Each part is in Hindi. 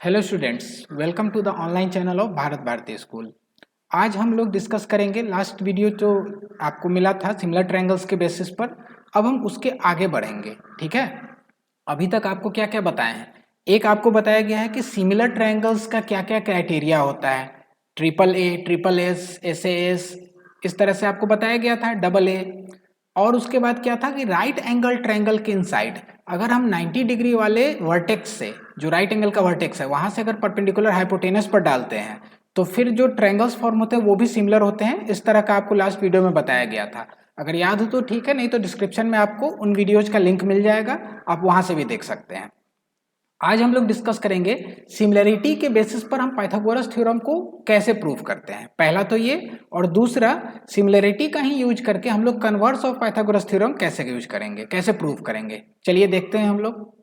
Hello students, welcome to the online channel of Bharat Bharati school. आज हम लोग डिस्कस करेंगे लास्ट वीडियो जो आपको मिला था सिमिलर ट्रायंगल्स के बेसिस पर। अब हम उसके आगे बढ़ेंगे, ठीक है। अभी तक आपको क्या क्या बताए हैं। एक आपको बताया गया है कि सिमिलर ट्रायंगल्स का क्या क्या क्राइटेरिया होता है, triple A, triple S, S S, इस तरह से आपको बताया गया था, डबल ए। और उसके बाद क्या था कि राइट एंगल ट्रायंगल के इनसाइड अगर हम 90 डिग्री वाले वर्टेक्स से, जो राइट एंगल का वर्टेक्स है, वहां से अगर परपेंडिकुलर हाइपोटेनस पर डालते हैं तो फिर जो ट्रायंगल्स फॉर्म होते हैं वो भी सिमिलर होते हैं। इस तरह का आपको लास्ट वीडियो में बताया गया था। अगर याद हो तो ठीक है, नहीं तो डिस्क्रिप्शन में आपको उन वीडियोज का लिंक मिल जाएगा, आप वहां से भी देख सकते हैं। आज हम लोग डिस्कस करेंगे सिमिलरिटी के बेसिस पर हम पाइथागोरस थ्योरम को कैसे प्रूव करते हैं, पहला तो ये, और दूसरा सिमिलरिटी का ही यूज करके हम लोग कन्वर्स ऑफ पाइथागोरस थ्योरम कैसे यूज करेंगे, कैसे प्रूव करेंगे। चलिए देखते हैं हम लोग।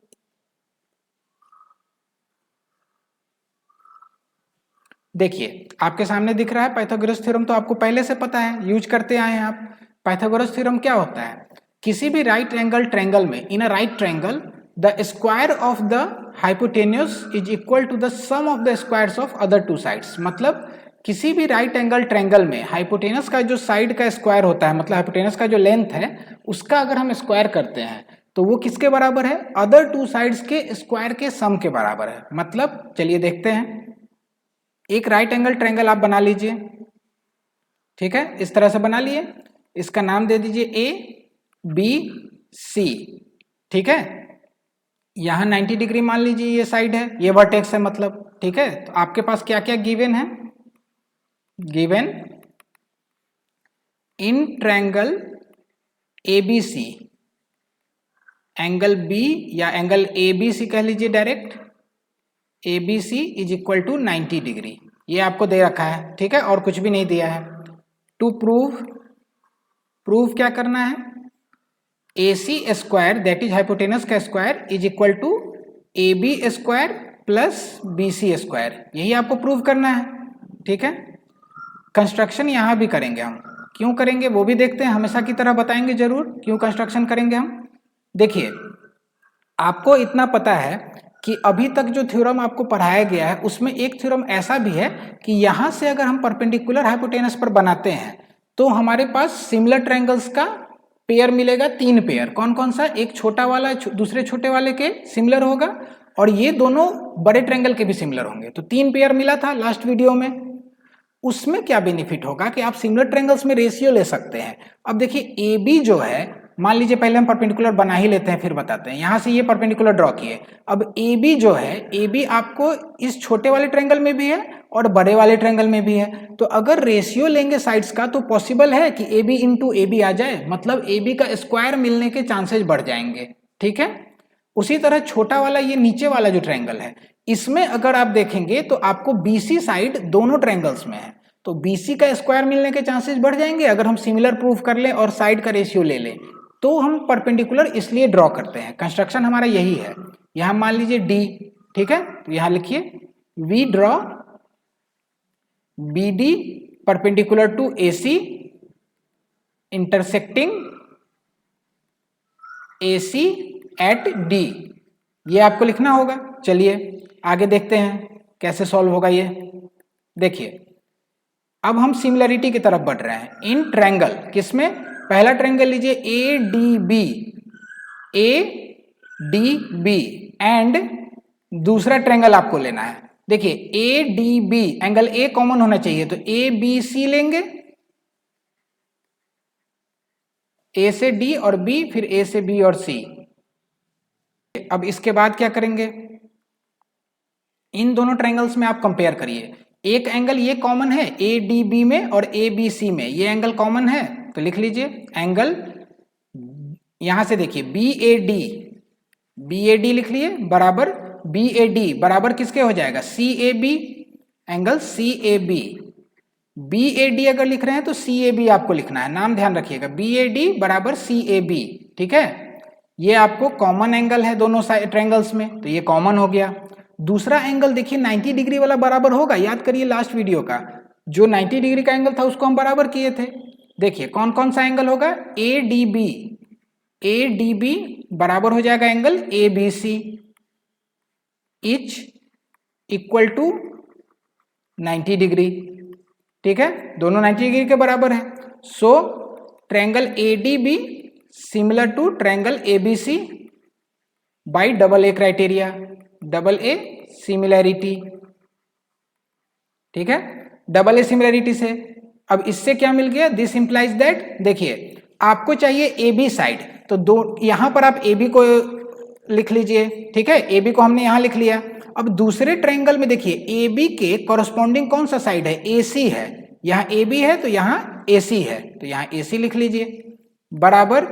देखिए आपके सामने दिख रहा है पाइथागोरस थ्योरम, तो आपको पहले से पता है, यूज करते आए हैं आप। पाइथागोरस थ्योरम क्या होता है, किसी भी राइट एंगल ट्रायंगल में, in a right triangle the square of the hypotenuse is equal to the sum of the squares of other two sides. मतलब किसी भी राइट एंगल ट्रायंगल में हाइपोटेनस का जो साइड का स्क्वायर होता है, मतलब हाइपोटेनस का जो लेंथ है उसका अगर हम स्क्वायर करते हैं तो वो किसके बराबर है, अदर टू साइड्स के स्क्वायर के सम के बराबर है। मतलब चलिए देखते हैं। एक राइट एंगल ट्रायंगल आप बना लीजिए, ठीक है, इस तरह से बना लिए। इसका नाम दे दीजिए ए बी सी, ठीक है। यहां 90 डिग्री मान लीजिए ये साइड है, ये वर्टेक्स है मतलब, ठीक है। तो आपके पास क्या क्या गिवन है, given in triangle ABC, angle B या एंगल एबीसी कह लीजिए direct, ABC is equal to 90 degree, ये आपको दे रखा है, ठीक है, और कुछ भी नहीं दिया है। टू प्रूव क्या करना है, A C square that is hypotenuse का square is equal to A B square plus B C square, यही आपको प्रूव करना है, ठीक है। कंस्ट्रक्शन यहां भी करेंगे हम, क्यों करेंगे वो भी देखते हैं, हमेशा की तरह बताएंगे जरूर क्यों कंस्ट्रक्शन करेंगे हम। देखिए आपको इतना पता है कि अभी तक जो थ्योरम आपको पढ़ाया गया है उसमें एक थ्योरम ऐसा भी है कि यहां से अगर हम परपेंडिकुलर हाइपोटेनस पर बनाते हैं तो हमारे पास सिमिलर ट्रायंगल्स का पेयर मिलेगा, 3 पेयर। कौन कौन सा, एक छोटा वाला दूसरे छोटे वाले के सिमिलर होगा और ये दोनों बड़े ट्रायंगल के भी सिमिलर होंगे। तो 3 पेयर मिला था लास्ट वीडियो में। उसमें क्या बेनिफिट होगा कि आप सिमिलर ट्रायंगल्स में रेशियो ले सकते हैं। अब देखिए ए बी जो है, मान लीजिए पहले हम परपेंडिकुलर बना ही लेते हैं फिर बताते हैं। यहां से ये परपेंडिकुलर ड्रॉ किए। अब ए बी जो है, ए बी आपको इस छोटे वाले ट्रायंगल में भी है और बड़े वाले ट्रायंगल में भी है। तो अगर रेशियो लेंगे साइड्स का तो पॉसिबल है कि A B into A B आ जाए, मतलब ए बी का स्क्वायर मिलने के चांसेस बढ़ जाएंगे, ठीक है। उसी तरह छोटा वाला ये नीचे वाला जो ट्रायंगल है, इसमें अगर आप देखेंगे तो आपको बीसी साइड दोनों ट्रायंगल्स में है, तो बीसी का स्क्वायर मिलने के चांसेस बढ़ जाएंगे अगर हम सिमिलर प्रूफ कर लें और साइड का रेशियो ले लें। तो हम परपेंडिकुलर इसलिए ड्रॉ करते हैं, कंस्ट्रक्शन हमारा यही है। यहां मान लीजिए डी, ठीक है, तो यहां लिखिए we draw B D perpendicular to A C intersecting A C at D, ये आपको लिखना होगा। चलिए आगे देखते हैं कैसे सॉल्व होगा ये। देखिए अब हम सिमिलरिटी की तरफ बढ़ रहे हैं इन ट्रायंगल, किसमें, पहला ट्रायंगल लीजिए A D B, A D B, and दूसरा ट्रायंगल आपको लेना है। देखिए A D B, angle A common होना चाहिए, तो ए बी सी लेंगे, ए से डी और बी, फिर ए से बी और सी। अब इसके बाद क्या करेंगे, इन दोनों ट्रायंगल्स में आप कंपेयर करिए। एक एंगल ये कॉमन है ए डी बी में और ए बी सी में, ये एंगल कॉमन है, तो लिख लीजिए एंगल, यहां से देखिए बी ए डी लिख लिए, बराबर बी ए डी बराबर किसके हो जाएगा, C A B, angle C A B. B A D अगर लिख रहे हैं तो सी ए बी आपको लिखना है, नाम ध्यान रखिएगा, बी ए डी बराबर सी ए बी, ठीक है। ये आपको कॉमन एंगल है दोनों साइड ट्रायंगल्स में, तो ये कॉमन हो गया। दूसरा एंगल देखिए 90 डिग्री वाला बराबर होगा, याद करिए लास्ट वीडियो का जो 90 डिग्री का एंगल था उसको हम बराबर किए थे। देखिए कौन कौन सा एंगल होगा, ए डी बी बराबर हो जाएगा angle A B C, each equal to 90 degree. ठीक है, दोनों 90 डिग्री के बराबर है। So triangle ADB similar to triangle ABC by double A criteria, double A similarity. ठीक है, डबल ए सिमिलैरिटी से अब इससे क्या मिल गया, दिस इंप्लाइज दैट, देखिए आपको चाहिए AB साइड, तो दो यहां पर आप AB को लिख लीजिए। ठीक है, AB को हमने यहां लिख लिया। अब दूसरे ट्रायंगल में देखिए AB के कॉरस्पॉन्डिंग कौन सा साइड है, AC है। यहाँ AB है तो यहाँ AC है, तो यहाँ AC लिख लीजिए बराबर।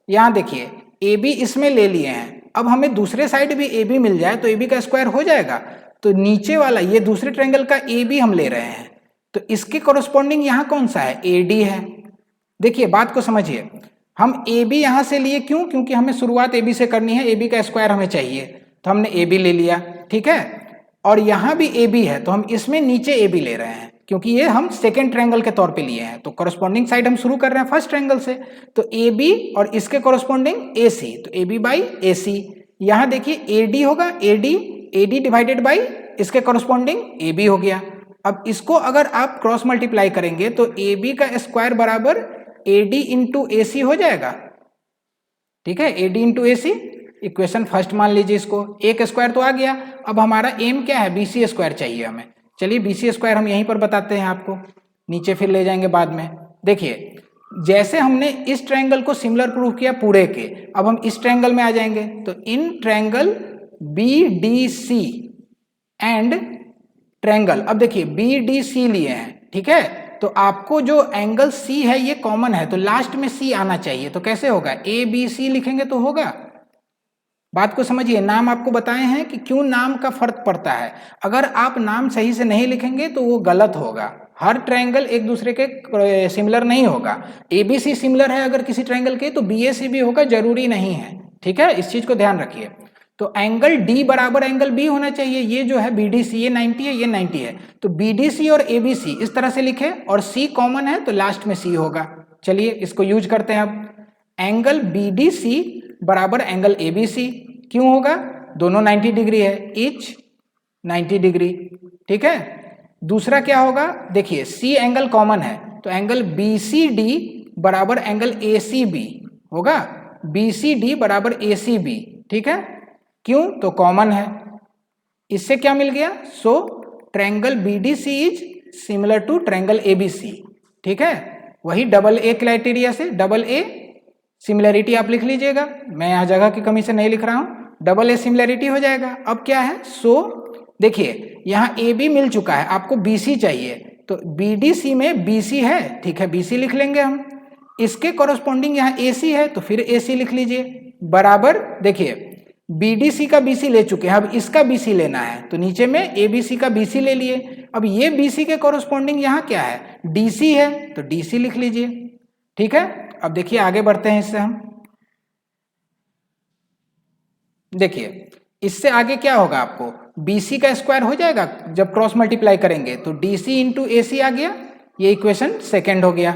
यहाँ देखिए AB इसमें ले लिए हैं, अब हमें दूसरे साइड भी AB मिल जाए तो AB का स्क्वायर हो जाएगा। तो नीचे वाला ये दूसरे ट्रायंगल का AB हम ले रहे हैं, तो इसके कॉरस्पॉन्डिंग यहाँ कौन सा है, AD है। देखिए बात को समझिए, हम AB यहाँ से लिए, क्यों, क्योंकि हमें शुरुआत AB से करनी है, AB का स्क्वायर हमें चाहिए, तो हमने AB ले लिया। ठीक है, और यहाँ भी AB है तो हम इसमें नीचे AB ले रहे हैं, क्योंकि ये हम सेकेंड ट्रायंगल के तौर पे लिए हैं, तो कॉरस्पॉन्डिंग साइड हम शुरू कर रहे हैं फर्स्ट ट्रायंगल से, तो AB और इसके कॉरस्पॉन्डिंग AC, तो AB बाई AC। यहाँ देखिए AD होगा, AD डिवाइडेड बाई इसके कॉरस्पॉन्डिंग AB हो गया। अब इसको अगर आप क्रॉस मल्टीप्लाई करेंगे तो AB का स्क्वायर बराबर AD इंटू AC हो जाएगा। ठीक है, AD into AC, equation first मान लीजिए इसको, एक स्क्वायर तो आ गया। अब हमारा एम क्या है, BC स्क्वायर चाहिए हमें। चलिए BC स्क्वायर हम यहीं पर बताते हैं आपको, नीचे फिर ले जाएंगे बाद में। देखिए जैसे हमने इस ट्रायंगल को सिमिलर प्रूव किया पूरे के, अब हम इस ट्रायंगल में आ जाएंगे, तो in triangle BDC and triangle, अब देखिए BDC लिए हैं। ठीक है, तो आपको जो एंगल C है ये कॉमन है, तो लास्ट में C आना चाहिए, तो कैसे होगा, ABC लिखेंगे तो होगा। बात को समझिए, नाम आपको बताए हैं कि क्यों नाम का फर्क पड़ता है। अगर आप नाम सही से नहीं लिखेंगे तो वो गलत होगा, हर ट्रायंगल एक दूसरे के सिमिलर नहीं होगा। ABC सिमिलर है अगर किसी ट्रायंगल के, तो BAC भी होगा, जरूरी नहीं है। ठीक है, इस चीज को ध्यान रखिए। तो एंगल D बराबर एंगल B होना चाहिए, ये जो है BDC, ये 90 है, ये 90 है, तो BDC और ABC इस तरह से लिखे, और C कॉमन है तो लास्ट में C होगा। चलिए इसको यूज करते हैं। अब एंगल BDC बराबर एंगल ABC, क्यों होगा, दोनों 90 डिग्री है, ईच 90 डिग्री। ठीक है, दूसरा क्या होगा, देखिए C एंगल कॉमन है, तो एंगल BCD बराबर एंगल ACB होगा, BCD बराबर ACB। ठीक है, क्यों, तो कॉमन है। इससे क्या मिल गया, so triangle BDC is similar to triangle ABC। ठीक है, वही डबल ए क्राइटेरिया से, डबल ए सिमिलैरिटी आप लिख लीजिएगा, मैं यहाँ जगह की कमी से नहीं लिख रहा हूँ, डबल ए सिमिलैरिटी हो जाएगा। अब क्या है, सो देखिए यहाँ AB मिल चुका है, आपको BC चाहिए, तो BDC में BC है। ठीक है, BC लिख लेंगे हम, इसके कॉरस्पॉन्डिंग यहाँ AC है, तो फिर AC लिख लीजिए बराबर। देखिए BDC का BC ले चुके हैं, अब इसका BC लेना है, तो नीचे में ABC का BC ले लिए। अब ये BC के कॉरस्पॉन्डिंग यहाँ क्या है, DC है, तो DC लिख लीजिए। ठीक है, अब देखिए आगे बढ़ते हैं इससे हम, देखिए इससे आगे क्या होगा, आपको BC का स्क्वायर हो जाएगा जब क्रॉस मल्टीप्लाई करेंगे, तो DC इंटू AC आ गया, ये इक्वेशन सेकेंड हो गया।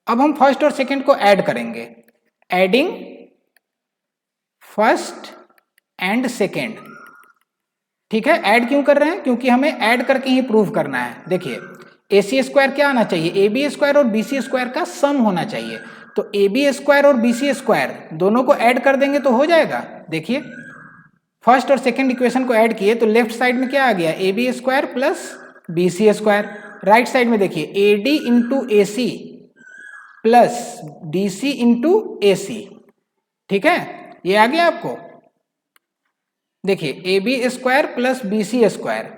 अब हम फर्स्ट और सेकेंड को ऐड करेंगे, एडिंग फर्स्ट एंड सेकेंड। ठीक है, ऐड क्यों कर रहे हैं, क्योंकि हमें ऐड करके ही प्रूव करना है। देखिए AC स्क्वायर क्या आना चाहिए, AB स्क्वायर और BC स्क्वायर का सम होना चाहिए, तो AB स्क्वायर और BC स्क्वायर दोनों को ऐड कर देंगे तो हो जाएगा। देखिए फर्स्ट और सेकेंड इक्वेशन को ऐड किए तो लेफ्ट साइड में क्या आ गया, AB square plus BC square, right side में देखिए AD into AC plus DC into AC। ठीक है, ये आ गया आपको। देखिए AB square plus BC square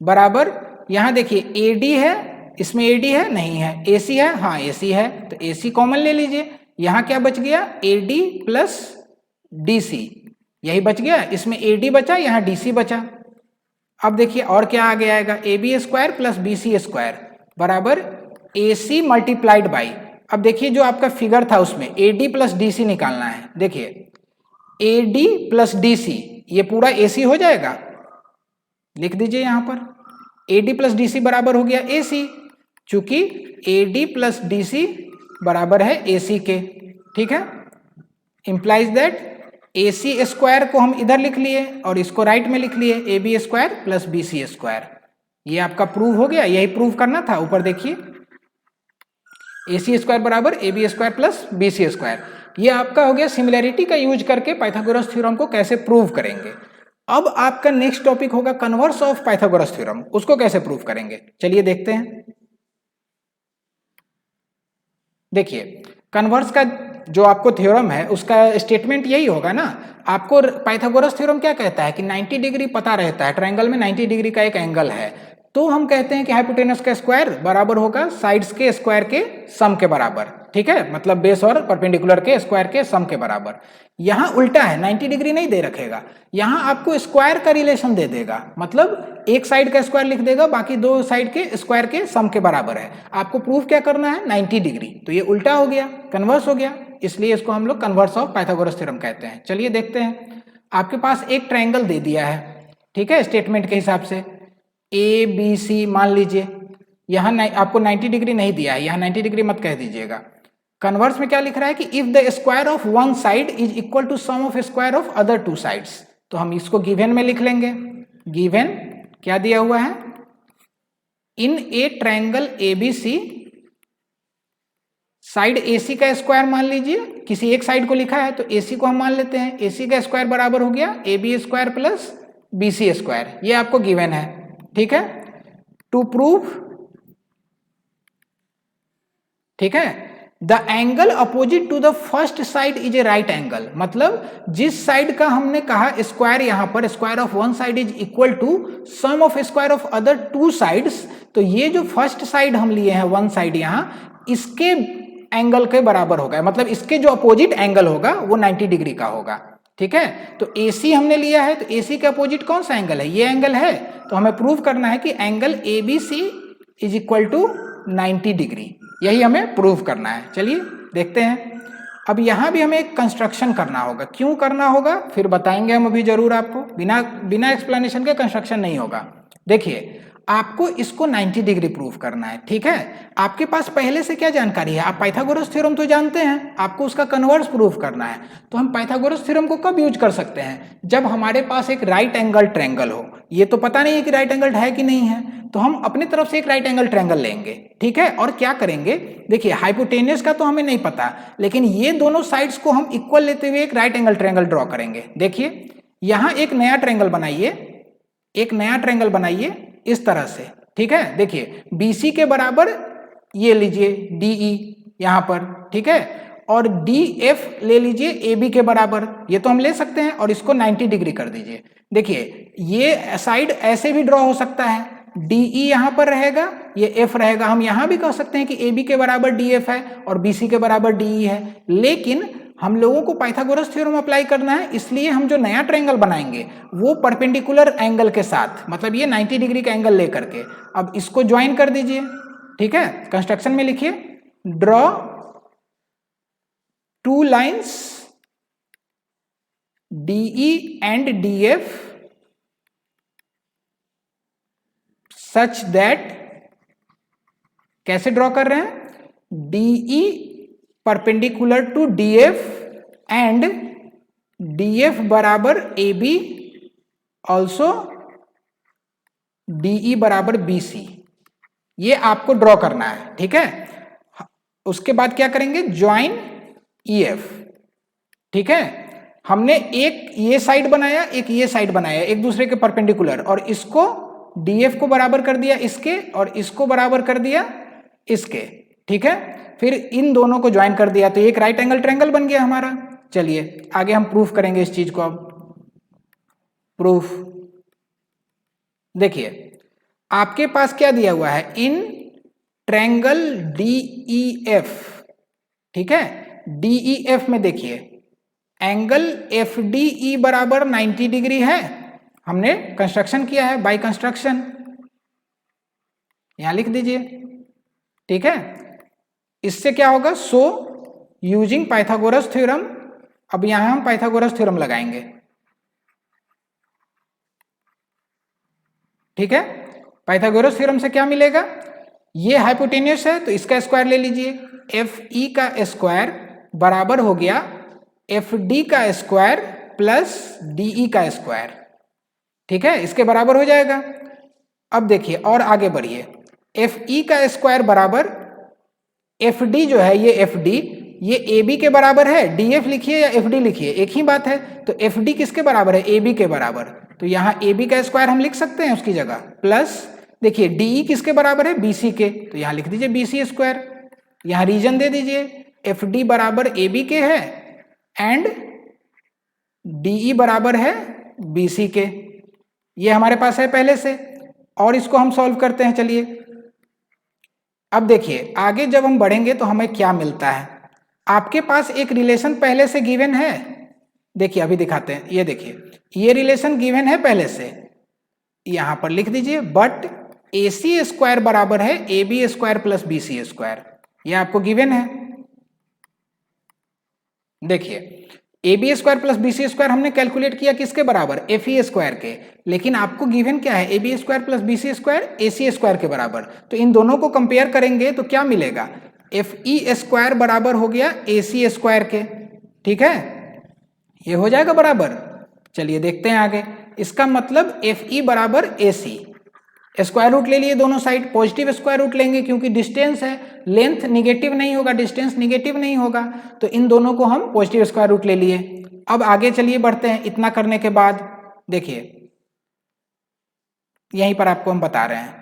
बराबर, यहाँ देखिए AD है, इसमें AD है नहीं है, AC है, हाँ AC है, तो AC कॉमन ले लीजिए, यहाँ क्या बच गया, AD प्लस DC, यही बच गया, इसमें AD बचा, यहाँ DC बचा। अब देखिए और क्या आगे आएगा, AB square plus BC square बराबर AC मल्टीप्लाइड बाई, अब देखिए जो आपका फिगर था उसमें AD प्लस DC निकालना है। देखिए AD प्लस DC, ये पूरा AC हो जाएगा, लिख दीजिए यहाँ पर AD प्लस DC बराबर हो गया AC, चूंकि AD प्लस DC बराबर है AC के। ठीक है, इंप्लाइज दैट AC स्क्वायर को हम इधर लिख लिए और इसको राइट में लिख लिए AB square plus BC square. ये आपका प्रूव हो गया, यही प्रूव करना था। ऊपर देखिए AC स्क्वायर बराबर AB square plus BC square. ये आपका हो गया सिमिलैरिटी का यूज करके पाइथागोरस थ्योरम को कैसे प्रूव करेंगे। अब आपका नेक्स्ट टॉपिक होगा कन्वर्स ऑफ पाइथागोरस थ्योरम, उसको कैसे प्रूव करेंगे चलिए देखते हैं। देखिए कन्वर्स का जो आपको थ्योरम है उसका स्टेटमेंट यही होगा ना। आपको पाइथागोरस थ्योरम क्या कहता है कि 90 डिग्री पता रहता है, ट्रायंगल में 90 डिग्री का एक एंगल है, तो हम कहते हैं कि हाइपोटेनस का स्क्वायर बराबर होगा साइड्स के स्क्वायर के सम के बराबर। ठीक है, मतलब बेस और परपेंडिकुलर के स्क्वायर के सम के बराबर। यहाँ उल्टा है, 90 डिग्री नहीं दे रखेगा, यहाँ आपको स्क्वायर का रिलेशन दे देगा, मतलब एक साइड का स्क्वायर लिख देगा, बाकी दो साइड के स्क्वायर के सम के बराबर है। आपको प्रूफ क्या करना है 90 डिग्री, तो ये उल्टा हो गया, कन्वर्स हो गया, इसलिए इसको हम लोग कन्वर्स ऑफ पाइथागोरस थ्योरम कहते हैं। चलिए देखते हैं। आपके पास एक ट्रायंगल दे दिया है, ठीक है, स्टेटमेंट के हिसाब से ABC मान लीजिए। यहाँ आपको 90 डिग्री नहीं दिया है, यहाँ 90 डिग्री मत कह दीजिएगा। कन्वर्स में क्या लिख रहा है कि if the square of one side is equal to sum of square of other two sides, तो हम इसको गिवन में लिख लेंगे। गिवन क्या दिया हुआ है, in a triangle ABC side AC का स्क्वायर मान लीजिए, किसी एक साइड को लिखा है तो AC को हम मान लेते हैं, AC का स्क्वायर बराबर हो गया AB square plus BC square, ये आपको गिवन है। ठीक है, टू प्रूव, ठीक है, the angle opposite to the first side is a right angle, मतलब जिस साइड का हमने कहा स्क्वायर, यहां पर square of one side is equal to sum of square of other two sides, तो ये जो फर्स्ट साइड हम लिए हैं वन साइड, यहां इसके एंगल के बराबर होगा, मतलब इसके जो अपोजिट एंगल होगा वो 90 डिग्री का होगा। ठीक है, तो AC हमने लिया है, तो AC के अपोजिट कौन सा एंगल है, ये एंगल है, तो हमें प्रूव करना है कि angle ABC is equal to 90 degree, यही हमें प्रूव करना है। चलिए देखते हैं। अब यहां भी हमें एक कंस्ट्रक्शन करना होगा, क्यों करना होगा फिर बताएंगे हम अभी जरूर आपको, बिना एक्सप्लेनेशन के कंस्ट्रक्शन नहीं होगा। देखिए आपको इसको 90 डिग्री प्रूव करना है। ठीक है, आपके पास पहले से क्या जानकारी है, आप पाइथागोरस थ्योरम तो जानते हैं, आपको उसका कन्वर्स प्रूव करना है। तो हम पाइथागोरस थ्योरम को कब यूज कर सकते हैं, जब हमारे पास एक राइट एंगल ट्रायंगल हो। ये तो पता नहीं है कि राइट एंगल है कि नहीं है, तो हम अपनी तरफ से एक राइट एंगल ट्रायंगल लेंगे। ठीक है, और क्या करेंगे, देखिए हाइपोटेनस का तो हमें नहीं पता, लेकिन ये दोनों साइड्स को हम इक्वल लेते हुए एक राइट एंगल ट्रायंगल ड्रॉ करेंगे। देखिए यहां एक नया ट्रायंगल बनाइए, एक नया ट्रायंगल बनाइए इस तरह से। ठीक है, देखिए BC के बराबर ये लीजिए DE यहां पर, ठीक है, और DF ले लीजिए AB के बराबर, ये तो हम ले सकते हैं, और इसको 90 डिग्री कर दीजिए। देखिए ये साइड ऐसे भी ड्रॉ हो सकता है, DE यहां पर रहेगा, ये F रहेगा, हम यहां भी कह सकते हैं कि AB के बराबर DF है और BC के बराबर DE है, लेकिन हम लोगों को पाइथागोरस थ्योरम अप्लाई करना है, इसलिए हम जो नया ट्रायंगल बनाएंगे वो परपेंडिकुलर एंगल के साथ, मतलब ये 90 डिग्री का एंगल लेकर के, अब इसको ज्वाइन कर दीजिए। ठीक है, कंस्ट्रक्शन में लिखिए, draw two lines DE and DF such that, कैसे ड्रॉ कर रहे हैं, DE perpendicular to DF and DF बराबर AB, ऑल्सो DE बराबर BC, ये आपको ड्रॉ करना है। ठीक है, उसके बाद क्या करेंगे, ज्वाइन EF। ठीक है, हमने एक ये साइड बनाया, एक ये साइड बनाया, एक दूसरे के परपेंडिकुलर, और इसको DF को बराबर कर दिया इसके, और इसको बराबर कर दिया इसके। ठीक है, फिर इन दोनों को ज्वाइन कर दिया, तो एक राइट एंगल ट्रायंगल बन गया हमारा। चलिए आगे हम प्रूफ करेंगे इस चीज को। अब प्रूफ देखिए आपके पास क्या दिया हुआ है, इन ट्रायंगल DEF, ठीक है, DEF में देखिए एंगल FDE बराबर 90 डिग्री है, हमने कंस्ट्रक्शन किया है बाय कंस्ट्रक्शन, यहां लिख दीजिए। ठीक है, इससे क्या होगा, सो यूजिंग पाइथागोरस थ्योरम, अब यहां हम पाइथागोरस थ्योरम लगाएंगे। ठीक है, पाइथागोरस थ्योरम से क्या मिलेगा, ये हाइपोटेन्यूस है तो इसका स्क्वायर ले लीजिए, FE का स्क्वायर बराबर हो गया FD का स्क्वायर प्लस DE का स्क्वायर, ठीक है, इसके बराबर हो जाएगा। अब देखिए और आगे बढ़िए, FE का स्क्वायर बराबर FD जो है, ये FD ये AB के बराबर है, DF लिखिए या FD लिखिए एक ही बात है। तो FD किसके बराबर है, AB के बराबर, तो यहाँ AB का स्क्वायर हम लिख सकते हैं उसकी जगह, प्लस देखिए DE किसके बराबर है, BC के, तो यहाँ लिख दीजिए BC स्क्वायर। यहाँ रीजन दे दीजिए, FD बराबर AB के है एंड DE बराबर है BC के, ये हमारे पास है पहले से, और इसको हम सॉल्व करते हैं। चलिए अब देखिए आगे जब हम बढ़ेंगे तो हमें क्या मिलता है। आपके पास एक रिलेशन पहले से गिवन है, देखिए अभी दिखाते हैं, ये देखिए ये रिलेशन गिवन है पहले से, यहां पर लिख दीजिए, बट AC स्क्वायर बराबर है AB square plus BC square, ये आपको गिवन है। देखिए AB square plus BC square हमने कैलकुलेट किया किसके बराबर, FE स्क्वायर के, लेकिन आपको गिवन क्या है, AB square plus BC square AC square के बराबर। तो इन दोनों को कंपेयर करेंगे तो क्या मिलेगा, FE स्क्वायर बराबर हो गया AC स्क्वायर के, ठीक है, ये हो जाएगा बराबर। चलिए देखते हैं आगे, इसका मतलब FE बराबर AC, स्क्वायर रूट ले लिए दोनों साइड, पॉजिटिव स्क्वायर रूट लेंगे क्योंकि डिस्टेंस है, लेंथ निगेटिव नहीं होगा, डिस्टेंस निगेटिव नहीं होगा, तो इन दोनों को हम पॉजिटिव स्क्वायर रूट ले लिए। अब आगे चलिए बढ़ते हैं, इतना करने के बाद देखिए यहीं पर आपको हम बता रहे हैं,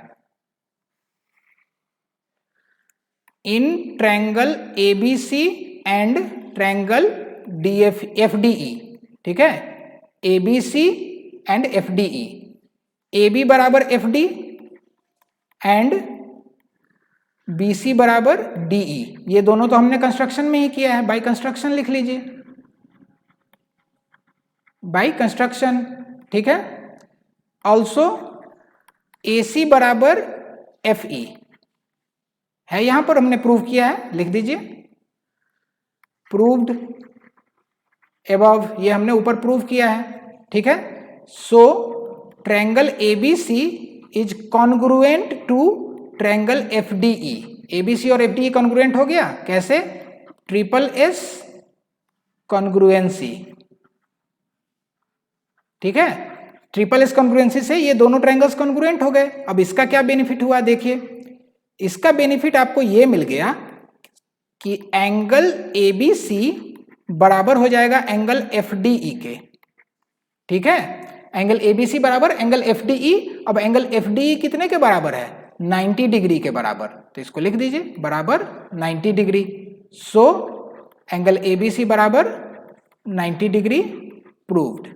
in triangle ABC and triangle FDE, ठीक है, ABC एंड FDE, AB बराबर FD एंड BC बराबर DE, ये दोनों तो हमने कंस्ट्रक्शन में ही किया है, बाय कंस्ट्रक्शन लिख लीजिए, बाय कंस्ट्रक्शन, ठीक है। ऑल्सो AC बराबर FE है, यहां पर हमने प्रूव किया है, लिख दीजिए प्रूव्ड अबव, ये हमने ऊपर प्रूव किया है, ठीक है। So triangle ABC is congruent to triangle FDE, ABC और FDE कॉन्ग्रुएंट हो गया, कैसे, SSS कॉन्ग्रुएंसी, ठीक है, SSS कॉन्ग्रुएंसी से ये दोनों ट्रायंगल्स कॉन्ग्रुएंट हो गए। अब इसका क्या बेनिफिट हुआ, देखिए इसका बेनिफिट आपको ये मिल गया कि एंगल ABC बराबर हो जाएगा एंगल FDE के, ठीक है, एंगल ABC बराबर एंगल FDE। अब एंगल FDE कितने के बराबर है, 90 डिग्री के बराबर, तो इसको लिख दीजिए बराबर 90 डिग्री। सो एंगल ABC बराबर 90 डिग्री प्रूव्ड।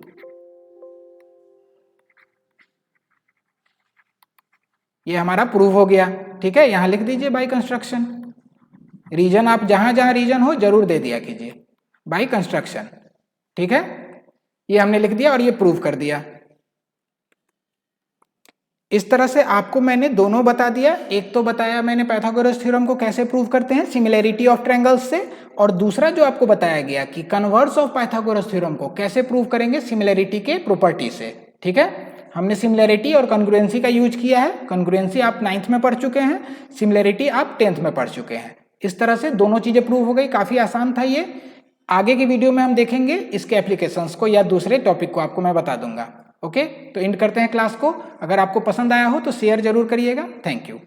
ये हमारा प्रूव हो गया, ठीक है, यहां लिख दीजिए बाय कंस्ट्रक्शन, रीजन आप जहां जहां रीजन हो जरूर दे दिया कीजिए, बाय कंस्ट्रक्शन, ठीक है, ये हमने लिख दिया और ये प्रूव कर दिया। इस तरह से आपको मैंने दोनों बता दिया, एक तो बताया मैंने पाइथागोरस थ्योरम को कैसे प्रूव करते हैं सिमिलैरिटी ऑफ ट्रायंगल्स से, और दूसरा जो आपको बताया गया कि कन्वर्स ऑफ पाइथागोरस थ्योरम को कैसे प्रूव करेंगे सिमिलैरिटी के प्रॉपर्टी से, ठीक है। हमने सिमिलैरिटी और कॉन्ग्रुएंसी का यूज किया है, कॉन्ग्रुएंसी आप 9th में पढ़ चुके हैं, सिमिलैरिटी आप 10th में पढ़ चुके हैं। इस तरह से दोनों चीजें प्रूव हो गई, काफी आसान था ये। आगे की वीडियो में हम देखेंगे इसके एप्लीकेशंस को या दूसरे टॉपिक को आपको मैं बता दूंगा। ओके, तो एंड करते हैं क्लास को। अगर आपको पसंद आया हो तो शेयर जरूर करिएगा। Thank you.